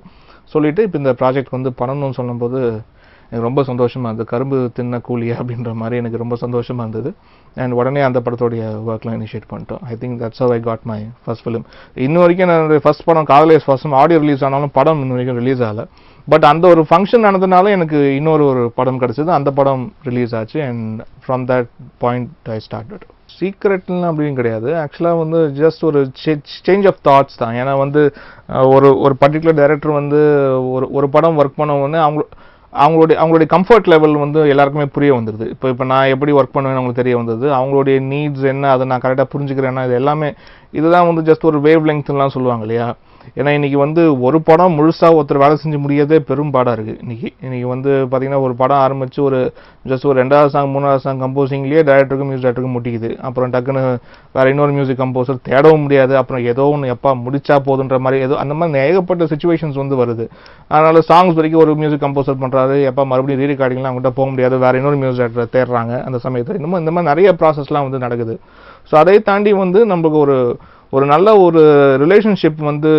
சொல்லிவிட்டு இப்போ இந்த ப்ராஜெக்ட் வந்து பண்ணணும்னு சொல்லும்போது எனக்கு ரொம்ப சந்தோஷமாக இருந்தது. கரும்பு தின்ன கூலியா அப்படின்ற மாதிரி எனக்கு ரொம்ப சந்தோஷமாக இருந்தது. அண்ட் உடனே அந்த படத்தோடைய ஒர்க்லாம் இனிஷியேட் பண்ணிட்டோம். I think that's how I got my first film. இன்ன வரைக்கும் என்னுடைய ஃபர்ஸ்ட் படம் காதலே சுவாசம் ஆடியோ ரிலீஸ் ஆனாலும் படம் இன்ன வரைக்கும் ரிலீஸ் ஆகலை. பட் அந்த ஒரு ஃபங்க்ஷன் நடந்ததுனால எனக்கு இன்னொரு படம் கிடச்சிது. அந்த படம் ரிலீஸ் ஆச்சு. And from that point I started. சீக்ரெட்லாம் அப்படின்னு கிடையாது. ஆக்சுவலாக வந்து ஜஸ்ட் ஒரு சேஞ்ச் ஆஃப் தாட்ஸ் தான். ஏன்னா வந்து ஒரு பர்டிகுலர் டைரக்டர் வந்து ஒரு படம் ஒர்க் பண்ண உடனே அவங்களுடைய கம்ஃபர்ட் லெவல் வந்து எல்லாருக்குமே புரிய வந்துடுது. இப்போ நான் எப்படி ஒர்க் பண்ணுவேன்னு அவங்களுக்கு தெரிய வந்தது. அவங்களுடைய நீட்ஸ் என்ன அதை நான் கரெக்டாக புரிஞ்சுக்கிறேன்னா இது எல்லாமே இதுதான் வந்து ஜஸ்ட் ஒரு வேவ் லெங்க்லாம் சொல்லுவாங்க இல்லையா. ஏன்னா இன்றைக்கி வந்து ஒரு படம் முழுசாக ஒருத்தர் வேலை செஞ்சு முடியாதே பெரும் பாடாக இருக்குது. இன்றைக்கி வந்து பார்த்திங்கன்னா ஒரு படம் ஆரம்பித்து ஜஸ்ட் ஒரு 2வது சாங் 3வது சாங் கம்போசிங்லேயே டைரக்டருக்கும் மியூசிக் டைரக்டருக்கும் முட்டிக்குது. அப்புறம் டக்குன்னு வேறு இன்னொரு மியூசிக் கம்போசர் தேடவும் முடியாது. அப்புறம் ஏதோ ஒன்று எப்போ முடிச்சா போதுன்ற மாதிரி ஏதோ அந்த மாதிரி ஏகப்பட்ட சுச்சுவேஷன்ஸ் வந்து வருது. அதனால் சாங்ஸ் வரைக்கும் ஒரு மியூசிக் கம்போசர் பண்ணுறாரு, எப்போ மறுபடியும் ரீ ரெக்கார்டிங்லாம் அவங்ககிட்ட போக முடியாது, வேறு இன்னொரு மியூசிக் டைரக்டர் தேடுறாங்க அந்த சமயத்தில். இந்த மாதிரி நிறைய ப்ராசஸ்லாம் வந்து நடக்குது. ஸோ அதை தாண்டி வந்து நம்மளுக்கு ஒரு நல்ல ஒரு ரிலேஷன்ஷிப் வந்து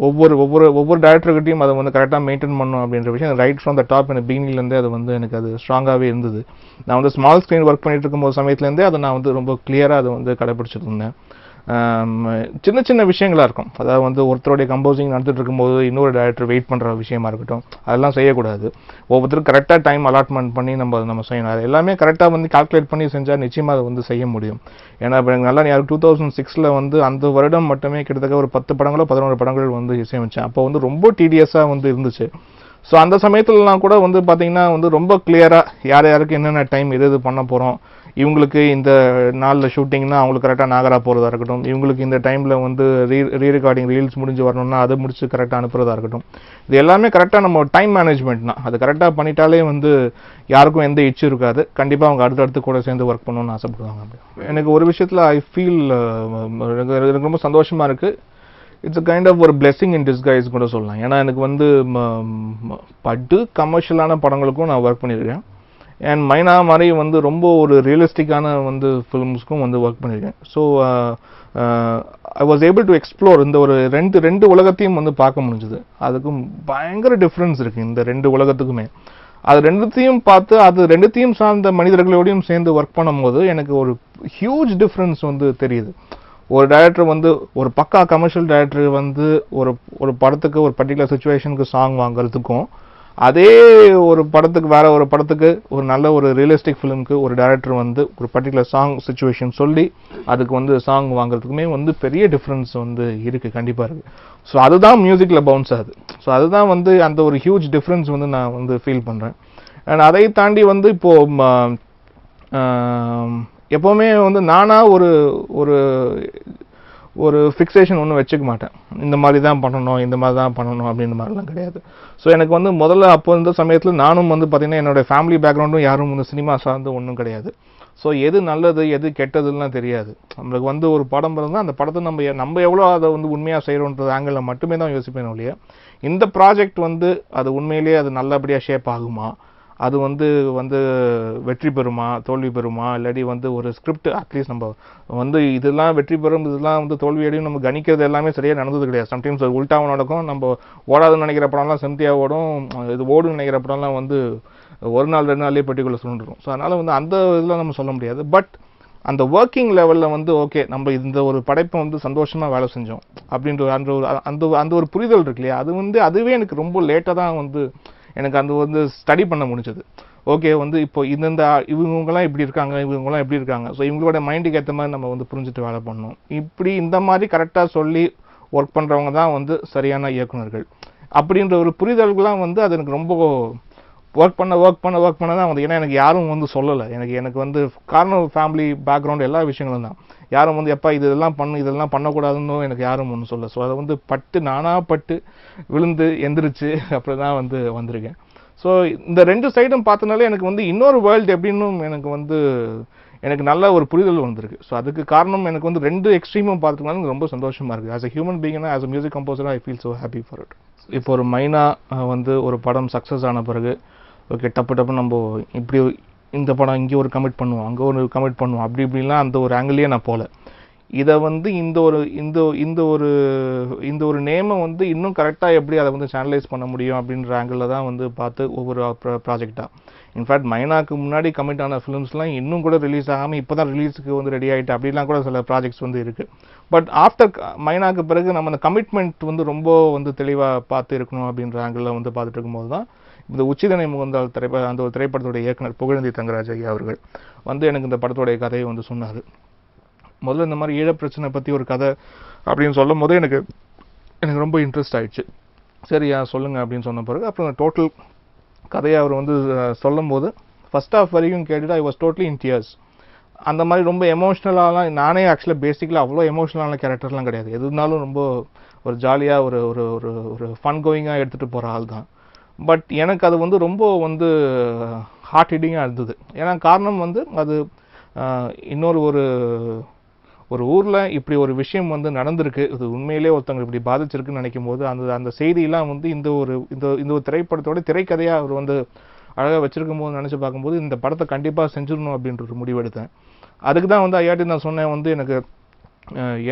ஒவ்வொரு டைரக்டர்கிட்டையும் அதை வந்து கரெக்டாக மெயின்டைன் பண்ணணும் அப்படின்ற விஷயம் ரைட் ஃப்ரம் த டாப் எனக்கு பிகினிங்லேருந்தே அது வந்து எனக்கு அது ஸ்ட்ராங்காகவே இருந்தது. நான் வந்து ஸ்மால் ஸ்க்ரீன் ஒர்க் பண்ணிட்டு இருக்கும்போது சமயத்துலேருந்தே அதை நான் வந்து ரொம்ப கிளியராக அதை வந்து கடைபிடிச்சிட்டு இருந்தேன். சின்ன சின்ன விஷயங்களா இருக்கும். அதாவது வந்து ஒருத்தருடைய கம்போசிங் நடந்துட்டு இருக்கும்போது இன்னொரு டைரக்டர் வெயிட் பண்ற விஷயமா இருக்கட்டும், அதெல்லாம் செய்யக்கூடாது. ஒவ்வொருத்தரும் கரெக்டா டைம் அலாட்மெண்ட் பண்ணி நம்ம செய்யணும். அது எல்லாமே கரெக்டா வந்து கால்குலேட் பண்ணி செஞ்சா நிச்சயமா அதை வந்து செய்ய முடியும். ஏன்னா இப்போ எனக்கு நல்லா ஞாபகம் 2006ல வந்து அந்த வருடம் மட்டுமே கிட்டத்தட்ட ஒரு 10 படங்களோ 11 படங்கள் வந்து இசையமைச்சேன். அப்போ வந்து ரொம்ப டிடிஎஸ்ஸா வந்து இருந்துச்சு. ஸோ அந்த சமயத்துலலாம் கூட வந்து பார்த்தீங்கன்னா வந்து ரொம்ப கிளியரா யார் யாருக்கு என்னென்ன டைம் எது பண்ண போகிறோம், இவங்களுக்கு இந்த நாளில் ஷூட்டிங்னா அவங்களுக்கு கரெக்டாக நாகரா போகிறதா இருக்கட்டும், இவங்களுக்கு இந்த டைமில் வந்து ரீ ரெக்கார்டிங் ரீல்ஸ் முடிஞ்சு வரணும்னா அதை முடிச்சு கரெக்டாக அனுப்புறதா இருக்கட்டும், இது எல்லாமே கரெக்டாக நம்ம டைம் மேனேஜ்மெண்ட் தான். அது கரெக்டாக பண்ணிட்டாலே வந்து யாருக்கும் எந்த இச்சு இருக்காது. கண்டிப்பாக அவங்க அடுத்தடுத்து கூட சேர்ந்து ஒர்க் பண்ணணும்னு ஆசைப்படுவாங்க. எனக்கு ஒரு விஷயத்தில் ஐ ஃபீல் எனக்கு ரொம்ப சந்தோஷமாக இருக்குது. இட்ஸ் அ கைண்ட் ஆஃப் ஒரு பிளெஸிங் இன் டிஸ்கைஸ் கூட சொல்லலாம். ஏன்னா எனக்கு வந்து பட்டு கமர்ஷியலான படங்களுக்கும் நான் ஒர்க் பண்ணியிருக்கேன். அண்ட் மைனா மாதிரி வந்து ரொம்ப ஒரு ரியலிஸ்டிக்கான வந்து ஃபிலிம்ஸ்க்கும் வந்து ஒர்க் பண்ணியிருக்கேன். So I was able to explore இந்த ஒரு ரெண்டு உலகத்தையும் வந்து பார்க்க முடிஞ்சுது. அதுக்கும் பயங்கர டிஃப்ரென்ஸ் இருக்குது இந்த ரெண்டு உலகத்துக்குமே. அது ரெண்டுத்தையும் பார்த்து அது ரெண்டுத்தையும் சார்ந்த மனிதர்களோடையும் சேர்ந்து ஒர்க் பண்ணும்போது எனக்கு ஒரு ஹியூஜ் டிஃப்ரென்ஸ் வந்து தெரியுது. ஒரு டைரக்டர் வந்து ஒரு பக்கா கமர்ஷியல் டைரக்டர் வந்து ஒரு படத்துக்கு ஒரு பர்டிகுலர் சுச்சுவேஷனுக்கு சாங் வாங்குறதுக்கும், அதே ஒரு படத்துக்கு வேற ஒரு படத்துக்கு ஒரு நல்ல ஒரு ரியலிஸ்டிக் ஃபிலிம்க்கு ஒரு டைரக்டர் வந்து ஒரு பர்டிகுலர் சாங் சுச்சுவேஷன் சொல்லி அதுக்கு வந்து சாங் வாங்குறதுக்குமே வந்து பெரிய டிஃப்ரென்ஸ் வந்து இருக்கு, கண்டிப்பா இருக்கு. ஸோ அதுதான் மியூசிக்ல பவுன்ஸ் ஆகுது. ஸோ அதுதான் வந்து அந்த ஒரு ஹியூஜ் டிஃப்ரென்ஸ் வந்து நான் வந்து ஃபீல் பண்றேன். அண்ட் அதை தாண்டி வந்து இப்போ எப்பவுமே வந்து நானா ஒரு ஒரு ஒரு ஃபிக்ஸேஷன் ஒன்றும் வச்சுக்க மாட்டேன். இந்த மாதிரி தான் பண்ணணும், இந்த மாதிரி தான் பண்ணணும் அப்படின்ற மாதிரிலாம் கிடையாது. ஸோ எனக்கு வந்து முதல்ல அப்போ இருந்த சமயத்தில் நானும் வந்து பார்த்தீங்கன்னா என்னோட ஃபேமிலி பேக்ரவுண்டும் யாரும் வந்து சினிமா சார்ந்து ஒன்றும் கிடையாது. ஸோ எது நல்லது எது கெட்டதுலாம் தெரியாது. நம்மளுக்கு வந்து ஒரு படம் இருந்தால் அந்த படத்தை நம்ம எவ்வளோ அதை வந்து உண்மையாக செய்கிறோன்றது ஆங்கிளில் மட்டுமே தான் யோசிப்பேன் ஒழிய, இந்த ப்ராஜெக்ட் வந்து அது உண்மையிலேயே அது நல்லபடியாக ஷேப் ஆகுமா, அது வந்து வெற்றி பெறுமா தோல்வி பெறுமா, இல்லாட்டி வந்து ஒரு ஸ்கிரிப்ட் அட்லீஸ்ட் நம்ம வந்து இதெல்லாம் வெற்றி பெறும் இதெல்லாம் வந்து தோல்வியடையும் நம்ம கணிக்கிறது எல்லாமே சரியாக நடந்தது கிடையாது. சம்டைம்ஸ் அது உல்டாவும் நடக்கும். நம்ம ஓடாதுன்னு நினைக்கிற படம்லாம் செம்தியா ஓடும், இது ஓடுன்னு நினைக்கிற படம்லாம் வந்து ஒரு நாள் 2 நாள்லேயே பெட்டிக்குள்ள சுருண்டுரும். ஸோ அதனால வந்து அந்த இதெல்லாம் நம்ம சொல்ல முடியாது. பட் அந்த ஒர்க்கிங் லெவலில் வந்து ஓகே நம்ம இந்த ஒரு படைப்பை வந்து சந்தோஷமாக வேலை செஞ்சோம் அப்படின்ற அந்த ஒரு புரிதல் இருக்கு இல்லையா, அது வந்து அதுவே எனக்கு ரொம்ப லேட்டாக தான் வந்து எனக்கு அந்த வந்து ஸ்டடி பண்ண முடிஞ்சது. ஓகே வந்து இப்போ இவங்கெல்லாம் இப்படி இருக்காங்க, இவங்கெல்லாம் எப்படி இருக்காங்க, ஸோ இவங்களோட மைண்டுக்கு ஏற்ற மாதிரி நம்ம வந்து புரிஞ்சுட்டு வேலை பண்ணணும். இப்படி இந்த மாதிரி கரெக்டாக சொல்லி ஒர்க் பண்ணுறவங்க தான் வந்து சரியான இயக்குனர்கள் அப்படின்ற ஒரு புரிதல்கள்லாம் வந்து அது எனக்கு ரொம்ப ஒர்க் பண்ண தான் வந்து. ஏன்னா எனக்கு யாரும் வந்து சொல்லலை. எனக்கு வந்து காரணம் ஃபேமிலி பேக்ரவுண்ட் எல்லா விஷயங்களும் தான். யாரும் வந்து எப்பா இதெல்லாம் இதெல்லாம் பண்ணக்கூடாதுன்னு எனக்கு யாரும் ஒன்றும் சொல்ல. ஸோ அதை வந்து நானாக பட்டு விழுந்து எந்திரிச்சு அப்படி தான் வந்து வந்திருக்கேன். ஸோ இந்த ரெண்டு சைடும் பார்த்தனாலே எனக்கு வந்து இன்னொரு வேர்ல்டு எப்படின்னு எனக்கு நல்ல ஒரு புரிதல் வந்திருக்கு. ஸோ அதுக்கு காரணம் எனக்கு வந்து ரெண்டு எக்ஸ்ட்ரீமும் பார்த்துக்கணும் ரொம்ப சந்தோஷமா இருக்கு. As a human being, as a music composer, I feel so happy for it. இப்போ ஒரு மைனா வந்து ஒரு படம் சக்ஸஸ் ஆன பிறகு ஓகே டப்பு நம்ம இப்படி இந்த படம் இங்கே ஒரு கமிட் பண்ணுவோம், அங்கே ஒரு கமிட் பண்ணுவோம், அப்படி இப்படிலாம் அந்த ஒரு ஆங்கிலேயே நான் போகல. இதை வந்து இந்த ஒரு நேமை வந்து இன்னும் கரெக்டாக எப்படி அதை வந்து சேனலைஸ் பண்ண முடியும் அப்படின்ற ஆங்கிளில் தான் வந்து பார்த்து ஒவ்வொரு ப்ராஜெக்டாக. இன்ஃபேக்ட் மைனாக்கு முன்னாடி கமிட் ஆன ஃபிலிம்ஸ்லாம் இன்னும் கூட ரிலீஸ் ஆகாமல் இப்போ தான் ரிலீஸுக்கு வந்து ரெடி ஆகிட்டு அப்படிலாம் கூட சில ப்ராஜெக்ட்ஸ் வந்து இருக்குது. பட் ஆஃப்டர் மைனாக்கு பிறகு நம்ம அந்த கமிட்மெண்ட் வந்து ரொம்ப வந்து தெளிவாக பார்த்து இருக்கணும் அப்படின்ற ஆங்கிளில் வந்து பார்த்துட்டு இருக்கும்போது தான் இந்த உச்சிதனை முகந்தால் அந்த ஒரு திரைப்படத்துடைய இயக்குனர் புகழேந்தி தங்கராஜ் ஐயா அவர்கள் வந்து எனக்கு இந்த படத்துடைய கதையை வந்து சொன்னார். முதல்ல இந்த மாதிரி ஈழப்பிரச்சனை பற்றி ஒரு கதை அப்படின்னு சொல்லும் போது எனக்கு ரொம்ப இன்ட்ரெஸ்ட் ஆயிடுச்சு. சரியா சொல்லுங்க அப்படின்னு சொன்ன பிறகு அப்புறம் டோட்டல் கதையை அவர் வந்து சொல்லும் போது ஃபர்ஸ்ட் ஆஃப் வரைக்கும் கேட்டுட்டு I was totally in tears. அந்த மாதிரி ரொம்ப எமோஷ்னலாலாம் நானே ஆக்சுவலாக பேசிக்கலாக அவ்வளோ எமோஷ்னலான கேரக்டர்லாம் கிடையாது. எது இருந்தாலும் ரொம்ப ஒரு ஜாலியாக ஒரு ஃபன் கோயிங்காக எடுத்துகிட்டு போகிற ஆள் தான். பட் எனக்கு அது வந்து ரொம்ப வந்து ஹார்ட் ஹிட்டிங்காக இருந்தது. ஏன்னா காரணம் வந்து அது இன்னொரு ஒரு ஊரில் இப்படி ஒரு விஷயம் வந்து நடந்திருக்கு, இது உண்மையிலே ஒருத்தவங்க இப்படி பாதிச்சிருக்குன்னு நினைக்கும் போது அந்த செய்தியெல்லாம் வந்து இந்த ஒரு திரைப்படத்தோட திரைக்கதையாக அவர் வந்து அழகாக வச்சிருக்கும் போது நினச்சி பார்க்கும்போது இந்த படத்தை கண்டிப்பாக செஞ்சிடணும் அப்படின்ற ஒரு முடிவெடுத்தேன். அதுக்கு தான் வந்து ஐயாட்டி நான் சொன்னேன் வந்து எனக்கு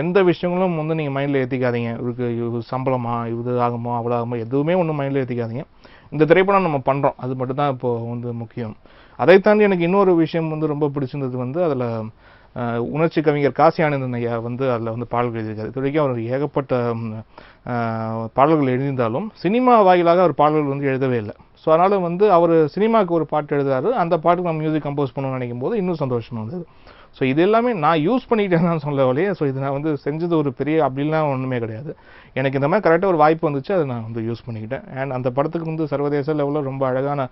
எந்த விஷயங்களும் வந்து நீங்கள் மைண்டில் ஏற்றிக்காதீங்க. இவருக்கு சம்பளமா இது ஆகுமோ அவ்வளோ ஆகுமோ எதுவுமே ஒன்றும் மைண்டில் ஏற்றிக்காதீங்க. இந்த திரைப்படம் நம்ம பண்ணுறோம், அது மட்டும் தான் இப்போது வந்து முக்கியம். அதை தாண்டி எனக்கு இன்னொரு விஷயம் வந்து ரொம்ப பிடிச்சிருந்தது வந்து அதில் உணர்ச்சி கவிஞர் காசி ஆனந்தன் ஐயா வந்து அதில் வந்து பாடல்கள் எழுதியிருக்காரு. இது வரைக்கும் அவர் ஏகப்பட்ட பாடல்கள் எழுதியிருந்தாலும் சினிமா வாயிலாக அவர் பாடல்கள் வந்து எழுதவே இல்லை. ஸோ அதனால் வந்து அவர் சினிமாவுக்கு ஒரு பாட்டு எழுதுறாரு, அந்த பாட்டுக்கு நம்ம மியூசிக் கம்போஸ் பண்ணணும்னு நினைக்கும் போது இன்னும் சந்தோஷமாக இருந்தது. ஸோ இது எல்லாமே நான் யூஸ் பண்ணிக்கிட்டேன்னு சொல்ல வழியே. ஸோ இது நான் வந்து செஞ்சது ஒரு பெரிய அப்படின்லாம் ஒன்றுமே கிடையாது. எனக்கு இந்த மாதிரி கரெக்டாக ஒரு வாய்ப்பு வந்துச்சு, அதை நான் வந்து யூஸ் பண்ணிக்கிட்டேன். அண்ட் அந்த படத்துக்கு வந்து சர்வதேச லெவலில் ரொம்ப அழகான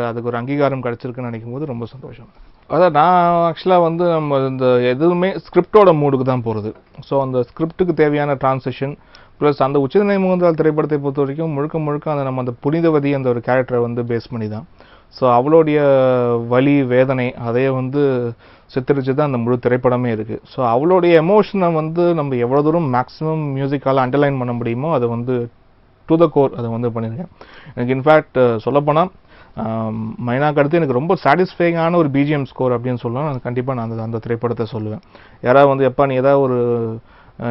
அதுக்கு ஒரு அங்கீகாரம் கிடச்சிருக்குன்னு நினைக்கும் போது ரொம்ப சந்தோஷம். அதான் நான் ஆக்சுவலாக வந்து நம்ம இந்த எதுவுமே ஸ்கிரிப்டோட மூடுக்கு தான் போகிறது. ஸோ அந்த ஸ்கிரிப்டுக்கு தேவையான டிரான்சிஷன் ப்ளஸ் அந்த உச்சநிலை முகந்தால் திரைப்படத்தை பொறுத்த வரைக்கும் முழுக்க முழுக்க அந்த புனிதவதி அந்த ஒரு கேரக்டரை வந்து பேஸ் பண்ணி தான். ஸோ அவளுடைய வலி வேதனை அதையே வந்து சித்தரிச்சு தான் அந்த முழு திரைப்படமே இருக்குது. ஸோ அவளுடைய எமோஷனை வந்து நம்ம எவ்வளோ தூரம் மேக்ஸிமம் மியூசிக்கால் அண்டர்லைன் பண்ண முடியுமோ அதை வந்து டு த கோர் அதை வந்து பண்ணியிருக்கேன். எனக்கு இன்ஃபேக்ட் சொல்லப்போனால் மைனாக்கு அடுத்து எனக்கு ரொம்ப சாட்டிஸ்ஃபைங்கான ஒரு பிஜிஎம் ஸ்கோர் அப்படின்னு சொல்லலாம். நான் கண்டிப்பாக நான் அந்த திரைப்படத்தை சொல்லுவேன். யாராவது வந்து எப்போ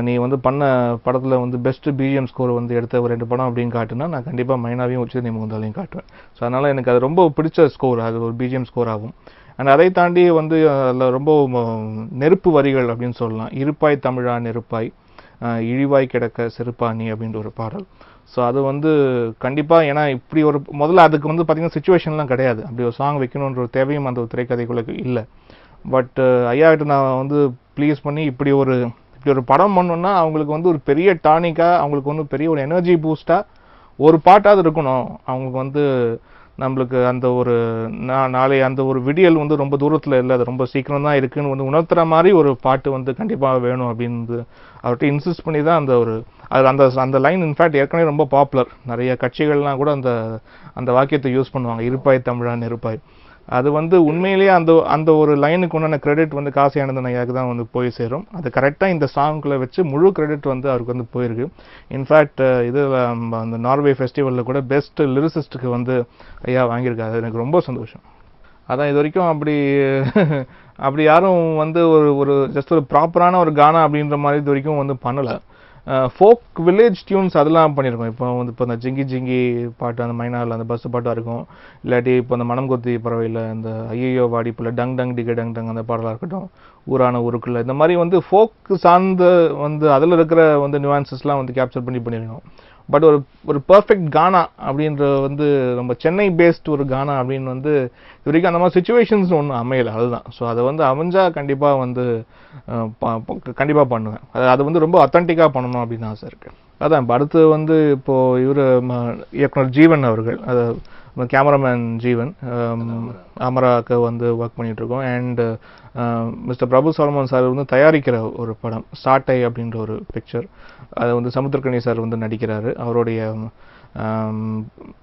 நீ வந்து பண்ண படத்தில் வந்து பெஸ்ட்டு பிஜிஎம் ஸ்கோர் வந்து எடுத்த ஒரு 2 படம் அப்படின்னு காட்டுனா நான் கண்டிப்பாக மைனாவையும் உச்சநிலை முகந்தாலையும் காட்டுவேன். ஸோ அதனால் எனக்கு அது ரொம்ப பிடிச்ச ஸ்கோர், அது ஒரு பிஜிஎம் ஸ்கோர் ஆகும். அண்ட் அதை தாண்டி வந்து அதில் ரொம்ப நெருப்பு வரிகள் அப்படின்னு சொல்லலாம். இருப்பாய் தமிழா நெருப்பாய் இழிவாய் கிடக்க செருப்பாணி அப்படின்ற ஒரு பாடல். ஸோ அது வந்து கண்டிப்பாக, ஏன்னா இப்படி ஒரு முதல்ல அதுக்கு வந்து பார்த்திங்கன்னா சுச்சுவேஷன்லாம் கிடையாது, அப்படி ஒரு சாங் வைக்கணுன்ற ஒரு தேவையும் அந்த ஒரு திரைக்கதைக்குள்ளே இல்லை. பட் ஐயாகிட்ட நான் வந்து ப்ளீஸ் பண்ணி இப்படி ஒரு படம் பண்ணோன்னா அவங்களுக்கு வந்து ஒரு பெரிய டானிக்காக, அவங்களுக்கு வந்து பெரிய ஒரு எனர்ஜி பூஸ்டாக ஒரு பாட்டாவது இருக்கணும். அவங்களுக்கு வந்து நம்மளுக்கு அந்த ஒரு நாளை அந்த ஒரு விடியல் வந்து ரொம்ப தூரத்தில் இல்லை, அது ரொம்ப சீக்கிரம் தான் இருக்குன்னு வந்து உணர்த்துற மாதிரி ஒரு பாட்டு வந்து கண்டிப்பாக வேணும் அப்படின்னு அவர்கிட்ட இன்சிஸ்ட் பண்ணி தான் அந்த லைன் இன்ஃபேக்ட் ஏற்கனவே ரொம்ப பாப்புலர். நிறைய கட்சிகள்லாம் கூட அந்த வாக்கியத்தை யூஸ் பண்ணுவாங்க, இருப்பாய் தமிழா நெருப்பாய். அது வந்து உண்மையிலேயே அந்த ஒரு லைனுக்கு உண்டான கிரெடிட் வந்து காசி ஆனந்தன் ஐயாவுக்கு தான் வந்து போய் சேரும். அது கரெக்டாக இந்த சாங்குக்குள்ளே வச்சு முழு கிரெடிட் வந்து அவருக்கு வந்து போயிருக்கு. இன்ஃபேக்ட் அந்த நார்வே ஃபெஸ்டிவலில் கூட பெஸ்ட் லிரிசிஸ்ட்டுக்கு வந்து ஐயா வாங்கியிருக்காரு. அது எனக்கு ரொம்ப சந்தோஷம். அதான் இது வரைக்கும் அப்படி யாரும் வந்து ஒரு ஜஸ்ட் ஒரு ப்ராப்பரான ஒரு கானா அப்படின்ற மாதிரி இது வரைக்கும் வந்து பண்ணலை. ஃபோக் வில்லேஜ் டியூன்ஸ் அதெல்லாம் பண்ணியிருக்கோம். இப்போ இந்த ஜிங்கி ஜிங்கி பாட்டு, அந்த மைனாவில் அந்த பஸ் பாட்டாக இருக்கும், இல்லாட்டி இப்போ அந்த மனம் கொத்தி பறவையில் இந்த ஐயோ வாடிப்புல டங் டங் டிக டங் டங் அந்த பாடலாக இருக்கட்டும், ஊரான ஊருக்குள்ள, இந்த மாதிரி வந்து ஃபோக் சார்ந்து வந்து அதில் இருக்கிற வந்து நியூவான்சஸ்லாம் வந்து கேப்சர் பண்ணியிருக்கோம். பட் ஒரு பர்ஃபெக்ட் கானா அப்படின்ற வந்து நம்ம சென்னை பேஸ்ட் ஒரு கானா அப்படின்னு வந்து இது வரைக்கும் அந்த மாதிரி சுச்சுவேஷன்ஸ் ஒன்றும் அமையலை. அதுதான். ஸோ அதை வந்து அமைஞ்சால் கண்டிப்பாக வந்து கண்டிப்பாக பண்ணுவேன். அது வந்து ரொம்ப அத்தன்டிக்காக பண்ணணும் அப்படின்னு ஆசை இருக்கு. அதான் இப்போ அடுத்து வந்து இப்போது இயக்குனர் ஜீவன் அவர்கள், கேமராமேன் ஜீவன் அமராவுக்கு வந்து ஒர்க் பண்ணிகிட்ருக்கோம். And mister Prabhu Solomon sir வந்து தயாரிக்கிற ஒரு படம் சாட்டை அப்படின்ற ஒரு பிக்சர், அதை வந்து சமுத்திரக்கனி சார் வந்து நடிக்கிறாரு. அவருடைய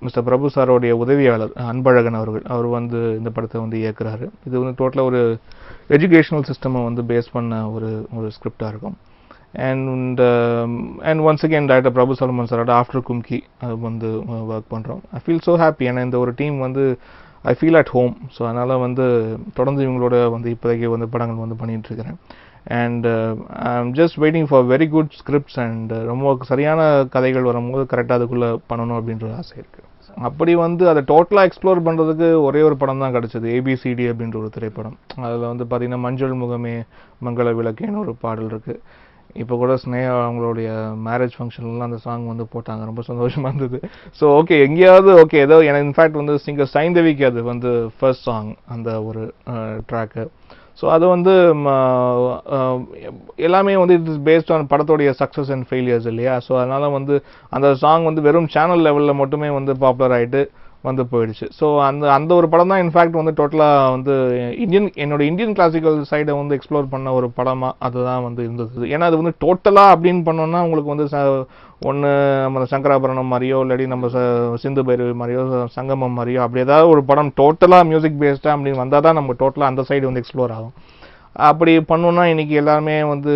மிஸ்டர் பிரபு சாரோடைய உதவியாளர் அன்பழகன் அவர் வந்து இந்த படத்தை வந்து இயக்குறாரு. இது வந்து டோட்டலாக ஒரு எஜுகேஷனல் சிஸ்டமை வந்து பேஸ் பண்ண ஒரு ஸ்கிரிப்டாக இருக்கும். And once again director Prabhu Solomon சாரோட ஆஃப்டர் கும்கி அது வந்து ஒர்க் பண்ணுறோம். I feel so happy. ஏன்னா இந்த ஒரு டீம் வந்து I feel at home. So அதனால் வந்து தொடர்ந்து இவங்களோட வந்து இப்போதைக்கு வந்து படங்கள் வந்து பண்ணிகிட்ருக்கிறேன். And I am just waiting for very good scripts and ரொம்ப சரியான கதைகள் வரும்போது கரெக்டாக அதுக்குள்ளே பண்ணணும் அப்படின்ற ஆசை இருக்குது. அப்படி வந்து அதை டோட்டலாக எக்ஸ்ப்ளோர் பண்ணுறதுக்கு ஒரே ஒரு படம் தான் கிடச்சிது, ஏபிசிடி அப்படின்ற ஒரு திரைப்படம். அதில் வந்து பார்த்திங்கன்னா மஞ்சள் முகமே மங்கள விளக்கேன்னு ஒரு பாடல் இருக்குது. இப்போ கூட ஸ்னேகா அவங்களுடைய மேரேஜ் ஃபங்க்ஷன்லாம் அந்த சாங் வந்து போட்டாங்க, ரொம்ப சந்தோஷமாக இருந்தது. ஸோ ஓகே, எங்கேயாவது ஓகே ஏதோ எனக்கு இன்ஃபேக்ட் வந்து சிங்கர் சைந்தவிக்கு அது வந்து ஃபர்ஸ்ட் சாங் அந்த ஒரு ட்ராக்கு. ஸோ அது வந்து எல்லாமே வந்து இட் இஸ் பேஸ்ட் ஆன் படத்தோடைய சக்ஸஸ் அண்ட் ஃபெயிலியர்ஸ் இல்லையா. ஸோ அதனால் வந்து அந்த சாங் வந்து வெறும் சேனல் லெவலில் மட்டுமே வந்து பாப்புலர் ஆகிட்டு வந்து போயிடுச்சு. ஸோ அந்த ஒரு படம் தான் இன்ஃபேக்ட் வந்து டோட்டலாக வந்து என்னோட இந்தியன் கிளாசிக்கல் சைடை வந்து எக்ஸ்ப்ளோர் பண்ண ஒரு படமாக அதுதான் வந்து இருந்தது. ஏன்னா அது வந்து டோட்டலாக அப்படின்னு பண்ணோன்னா உங்களுக்கு வந்து ஒன்று நம்ம சங்கராபரணம் மாதிரியோ இல்லாட்டி நம்ம சிந்து பைரவி மாதிரியோ சங்கமம் மாதிரியோ அப்படி ஏதாவது ஒரு படம் டோட்டலாக மியூசிக் பேஸ்டாக அப்படின்னு வந்தால் தான் நம்ம டோட்டலாக அந்த சைடு வந்து எக்ஸ்ப்ளோர் ஆகும். அப்படி பண்ணோன்னா இன்றைக்கி எல்லாருமே வந்து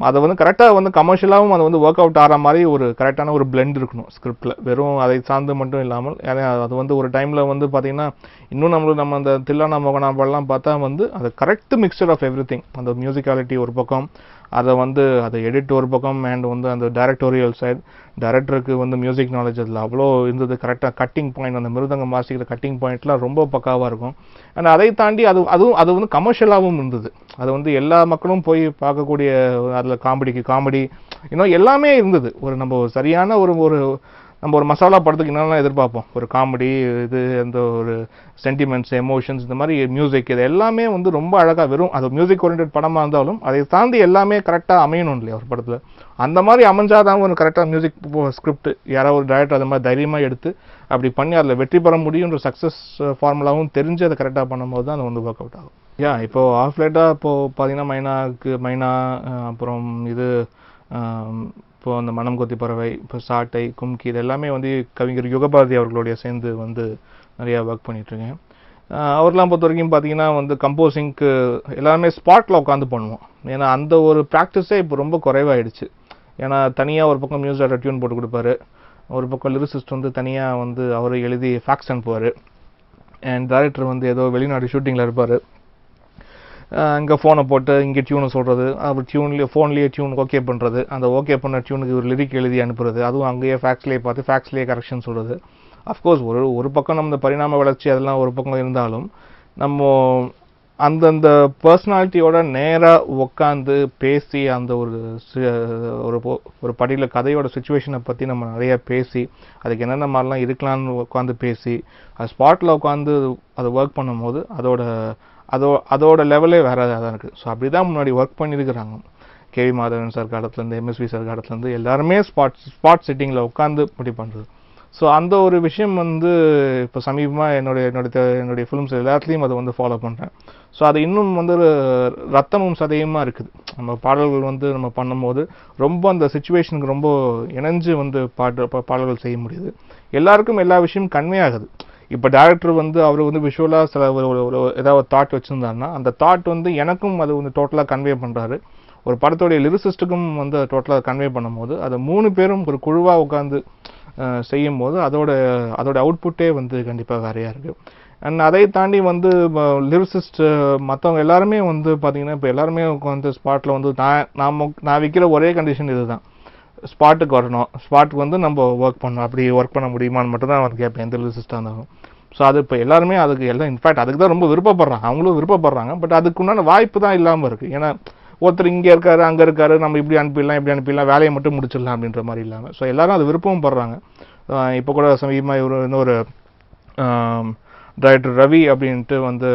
அதை வந்து கரெக்டாக வந்து கமர்ஷியலாகவும் அதை வந்து ஒர்க் அவுட் ஆகிற மாதிரி ஒரு கரெக்டான ஒரு பிளெண்ட் இருக்கணும் ஸ்கிரிப்டில், வெறும் அதை சார்ந்து மட்டும் இல்லாமல். ஏன்னா அது வந்து ஒரு டைமில் வந்து பார்த்திங்கன்னா இன்னும் நம்ம அந்த தில்லானா மோகனாபாலாம் பார்த்தா வந்து அது correct mixture of everything. அந்த மியூசிக்காலிட்டி ஒரு பக்கம், அதை வந்து அதை எடிட் ஒரு பக்கம் அண்ட் வந்து அந்த டைரக்டோரியல் சைட் டைரக்டருக்கு வந்து மியூசிக் நாலேஜ் அதில் அவ்வளோ இருந்தது. கரெக்டாக கட்டிங் பாயிண்ட், அந்த மிருதங்கம் வாசிக்கிற கட்டிங் பாயிண்ட்லாம் ரொம்ப பக்காவாக இருக்கும். அண்ட் அதை தாண்டி அது வந்து கமர்ஷியலாகவும் இருந்தது. அது வந்து எல்லா மக்களும் போய் பார்க்கக்கூடிய, அதில் காமெடி இன்னும் எல்லாமே இருந்தது. நம்ம சரியான நம்ம ஒரு மசாலா படத்துக்கு என்னெல்லாம் எதிர்பார்ப்போம், ஒரு காமெடி, இது அந்த ஒரு சென்டிமெண்ட்ஸ், எமோஷன்ஸ், இந்த மாதிரி மியூசிக், இது எல்லாமே வந்து ரொம்ப அழகாக, வெறும் அது மியூசிக் ஓரியன்ட் படமாக இருந்தாலும் அதை தாண்டி எல்லாமே கரெக்டாக அமையணும் இல்லையா ஒரு படத்தில். அந்த மாதிரி அமைஞ்சாதான் ஒரு கரெக்டாக மியூசிக் ஸ்கிரிப்ட் யாராவது ஒரு டைரக்டர் அது மாதிரி தைரியமாக எடுத்து அப்படி பண்ணி அதில் வெற்றி பெற முடியுன்ற சக்ஸஸ் ஃபார்முலாவும் தெரிஞ்சு அதை கரெக்டாக பண்ணும்போது தான் அது வந்து ஒர்க் அவுட் ஆகும். இப்போ ஆஃப் லேட்டாக இப்போது பார்த்தீங்கன்னா மைனா, அப்புறம் இது இப்போ அந்த மனம் கொத்தி பறவை, இப்போ சாட்டை, கும்கி, இது எல்லாமே வந்து கவிஞர் யுகபாரதி அவர்களுடைய சேர்ந்து வந்து நிறையா ஒர்க் பண்ணிகிட்ருக்கேன். அவர்லாம் பொறுத்த வரைக்கும் பார்த்தீங்கன்னா வந்து கம்போசிங்க்கு எல்லாருமே ஸ்பாட்டில் உட்காந்து பண்ணுவோம். ஏன்னா அந்த ஒரு ப்ராக்டிஸே இப்போ ரொம்ப குறைவாயிடுச்சு. ஏன்னா தனியாக ஒரு பக்கம் மியூசிக் டைரக்டர் டியூன் போட்டு கொடுப்பாரு, ஒரு பக்கம் லிரிசிஸ்ட் வந்து தனியாக வந்து அவர் எழுதி ஃபேக்ஸ் அனுப்புவார், அண்ட் டைரக்டர் வந்து ஏதோ வெளிநாடு ஷூட்டிங்கில் இருப்பார், இங்கே ஃபோனை போட்டு இங்கே டியூனை சொல்கிறது, அவர் ஃபோன்லேயே டியூன் ஓகே பண்ணுறது, அந்த ஓகே பண்ண டியூனுக்கு ஒரு லிரிக் எழுதி அனுப்புறது, அதுவும் அங்கேயே ஃபேக்ஸ்லேயே பார்த்து ஃபேக்ஸ்லேயே கரெக்ஷன் சொல்கிறது. அஃப்கோர்ஸ் ஒரு பக்கம் நம்ம பரிணாம வளர்ச்சி அதெல்லாம் ஒரு பக்கம் இருந்தாலும் நம்ம அந்தந்த பர்சனாலிட்டியோட நேராக உட்காந்து பேசி அந்த ஒரு படியில் கதையோட சுச்சுவேஷனை பற்றி நம்ம நிறையா பேசி அதுக்கு என்னென்ன மாதிரிலாம் இருக்கலாம்னு உட்காந்து பேசி அது ஸ்பாட்டில் உட்காந்து அதை ஒர்க் பண்ணும்போது அதோட லெவலே வேறு தான் இருக்குது. ஸோ அப்படி தான் முன்னாடி ஒர்க் பண்ணியிருக்கிறாங்க. கேவி மாதவன் சார் காலத்துலேருந்து, எம்எஸ்வி சார் காலத்துலேருந்து எல்லாருமே ஸ்பாட் செட்டிங்கில் உட்காந்து இப்படி பண்ணுறது. ஸோ அந்த ஒரு விஷயம் வந்து இப்போ சமீபமாக என்னுடைய ஃபிலிம்ஸ் எல்லாத்துலேயும் அதை வந்து ஃபாலோ பண்ணுறேன். ஸோ அது இன்னும் வந்து ரத்தமும் சதையுமாக இருக்குது. நம்ம பாடல்கள் வந்து நம்ம பண்ணும்போது ரொம்ப அந்த சுச்சுவேஷனுக்கு ரொம்ப இணைஞ்சு வந்து பாடல்கள் செய்ய முடியுது. எல்லாருக்கும் எல்லா விஷயமும் கன்வே ஆகுது. இப்போ டேரக்டர் வந்து அவர் வந்து விஷுவலாக சில ஏதாவது தாட் வச்சுருந்தாருன்னா அந்த தாட் வந்து எனக்கும் அது வந்து டோட்டலாக கன்வே பண்ணுறாரு. ஒரு படத்தோடைய லிரிசிஸ்ட்டுக்கும் வந்து டோட்டலாக கன்வே பண்ணும்போது அதை 3 பேரும் ஒரு குழுவாக உட்காந்து செய்யும் போது அதோட அவுட்புட்டே வந்து கண்டிப்பாக வேறையாக இருக்குது. அண்ட் அதை தாண்டி வந்து லிரிசிஸ்ட் மற்றவங்க எல்லாருமே வந்து பார்த்தீங்கன்னா இப்போ எல்லாருமே வந்து ஸ்பாட்டில் வந்து நான் வைக்கிற ஒரே கண்டிஷன் இது தான், ஸ்பாட்டுக்கு வரணும், ஸ்பாட்டுக்கு வந்து நம்ம ஒர்க் பண்ணணும். அப்படி ஒர்க் பண்ண முடியுமான்னு மட்டும் தான் வந்து கேட்பேன் எந்த லிரிசிஸ்டாக இருந்தாலும். ஸோ அது இப்போ எல்லாருமே இன்ஃபேக்ட் அதுக்கு தான் ரொம்ப விருப்பப்படுறாங்க, அவங்களும் விருப்பப்படுறாங்க. பட் அதுக்கு உண்டான வாய்ப்பு தான் இல்லாமல் இருக்குது. ஏன்னா ஒருத்தர் இங்கே இருக்காரு, அங்கே இருக்காரு, நம்ம இப்படி அனுப்பிடலாம், வேலையை மட்டும் முடிச்சிடலாம் அப்படின்ற மாதிரி இல்லாமல். ஸோ எல்லாரும் அது விருப்பமும் படுறாங்க. இப்போ கூட சமீபமாக இன்னொரு டைரக்டர் ரவி அப்படின்ட்டு வந்து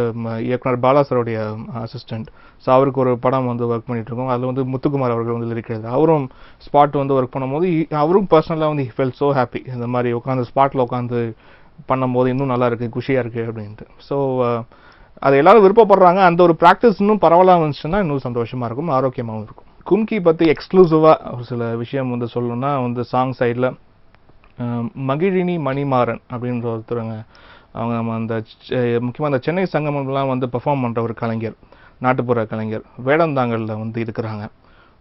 இயக்குனர் பாலா சாருடைய அசிஸ்டண்ட். ஸோ அவருக்கு ஒரு படம் வந்து ஒர்க் பண்ணிகிட்ருக்கோம். அதில் வந்து முத்துக்குமார் அவர்கள் வந்து இருக்கிறது. அவரும் ஸ்பாட் வந்து ஒர்க் பண்ணும்போது அவரும் பர்சனலாக வந்து ஃபெல் ஸோ ஹாப்பி, இந்த மாதிரி உட்காந்து ஸ்பாட்டில் உட்காந்து பண்ணும்போது இன்னும் நல்லா இருக்குது, குஷியாக இருக்குது அப்படின்ட்டு. ஸோ அது எல்லாரும் விருப்பப்படுறாங்க. அந்த ஒரு ப்ராக்டிஸ் இன்னும் பரவலாக வந்துச்சுன்னா இன்னும் சந்தோஷமாக இருக்கும், ஆரோக்கியமாகவும் இருக்கும். கும்கி பற்றி எக்ஸ்க்ளூசிவாக ஒரு சில விஷயம் வந்து சொல்லணும்னா வந்து சாங் சைடில் மகிழினி மணிமாறன் அப்படின்ற ஒருத்தருங்க. அவங்க நம்ம முக்கியமாக அந்த சென்னை சங்கமெல்லாம் வந்து பெர்ஃபார்ம் பண்ணுற ஒரு கலைஞர், நாட்டுப்புற கலைஞர், வேடந்தாங்கலில் வந்து இருக்கிறாங்க.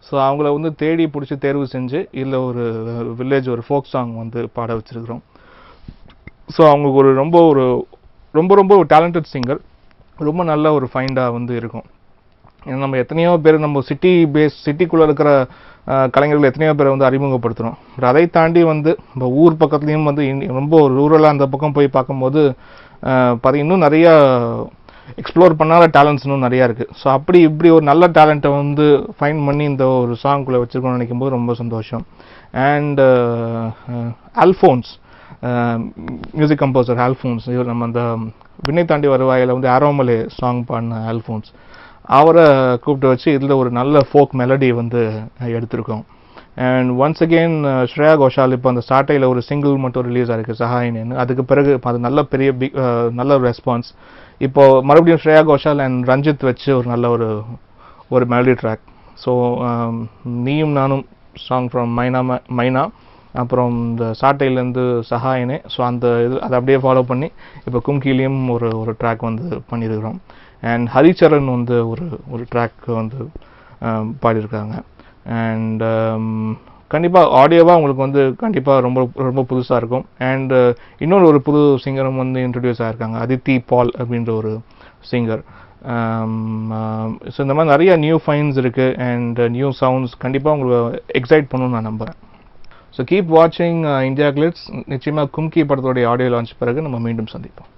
ஸோ அவங்கள வந்து தேடி பிடிச்சி தேர்வு செஞ்சு இல்லை ஒரு வில்லேஜ் ஒரு ஃபோக் சாங் வந்து பாட வச்சுருக்கிறோம். ஸோ அவங்களுக்கு ரொம்ப ரொம்ப ஒரு டேலண்டட் சிங்கர், ரொம்ப நல்ல ஒரு ஃபைண்டாக வந்து இருக்கும். ஏன்னா நம்ம எத்தனையோ பேர் நம்ம சிட்டிக்குள்ளே இருக்கிற கலைஞர்கள் எத்தனையோ பேரை வந்து அறிமுகப்படுத்துகிறோம். பட் அதை தாண்டி வந்து இப்போ ஊர் பக்கத்துலேயும் வந்து ரொம்ப ரூரலாக அந்த பக்கம் போய் பார்க்கும்போது இன்னும் நிறையா எக்ஸ்ப்ளோர் பண்ணாத டேலண்ட்ஸ் இன்னும் நிறையா இருக்குது. ஸோ இப்படி ஒரு நல்ல டேலண்ட்டை வந்து ஃபைண்ட் பண்ணி இந்த ஒரு சாங்குள்ளே வச்சுருக்கோம்னு நினைக்கும் போது ரொம்ப சந்தோஷம். And Alphons, music composer Alphons, இவர் நம்ம அந்த விண்ணை தாண்டி வருவாயில் வந்து ஆரோமலே சாங் பாடின அல்ஃபோன்ஸ், அவரை கூப்பிட்டு வச்சு இதில் ஒரு நல்ல ஃபோக் மெலடி வந்து எடுத்திருக்கோம். And once again Shreya Ghosal இப்போ அந்த சாட்டையில் ஒரு சிங்கிள் மட்டும் ரிலீஸ் ஆகிருக்கு, சஹாயினேன்னு. அதுக்கு பிறகு அது நல்ல நல்ல ரெஸ்பான்ஸ். இப்போது மறுபடியும் ஸ்ரேயா கோஷால் அண்ட் ரஞ்சித் வச்சு ஒரு நல்ல ஒரு மெலடி ட்ராக். ஸோ நீயும் நானும் சாங் ஃப்ரம் மைனா, அப்புறம் இந்த சாட்டையிலேருந்து சஹாயினே. ஸோ அதை அப்படியே ஃபாலோ பண்ணி இப்போ கும்கிலையும் ஒரு ட்ராக் வந்து பண்ணியிருக்கிறோம். அண்ட் ஹரிச்சரன் வந்து ஒரு ட்ராக் வந்து பாடியிருக்காங்க. அண்ட் கண்டிப்பாக ஆடியோவாக உங்களுக்கு வந்து கண்டிப்பாக ரொம்ப ரொம்ப புதுசாக இருக்கும். அண்ட் இன்னொரு புது சிங்கரும் வந்து இன்ட்ரடியூஸ் ஆகிருக்காங்க, அதித்தி பால் அப்படின்ற ஒரு சிங்கர். ஸோ இந்த மாதிரி நிறைய நியூ ஃபைன்ஸ் இருக்குது அண்ட் நியூ சவுண்ட்ஸ் கண்டிப்பாக உங்களுக்கு எக்ஸைட் பண்ணணும்னு நான் நம்புகிறேன். ஸோ கீப் வாட்சிங் இந்தியா கிளிட்ஸ். நிச்சயமாக கும்கி படத்தோடைய ஆடியோ லான்ச் பிறகு நம்ம மீண்டும் சந்திப்போம்.